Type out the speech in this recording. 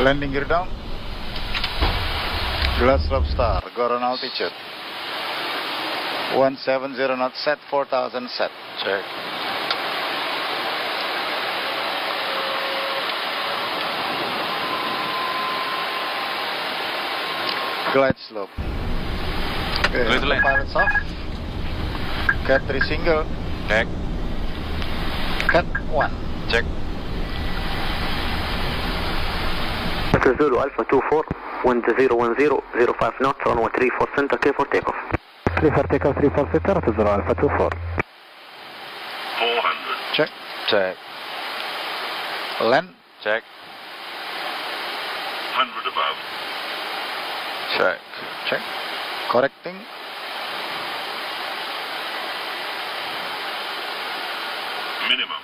Landing gear down. Glass slope star. Go on altitude. 170 knots set. 4000 set. Check. Glide slope. Okay, pilots off. Cat 3 single. Check. Cat 1. Check. Zulu Alpha 24, wind 010, 05 knots, runway 34 center, clear for takeoff. Clear for takeoff, 34 center, to Zulu Alpha 24. 400. Check. Check. Land. Check. 100 above. Check. Check. Correcting. Minimum.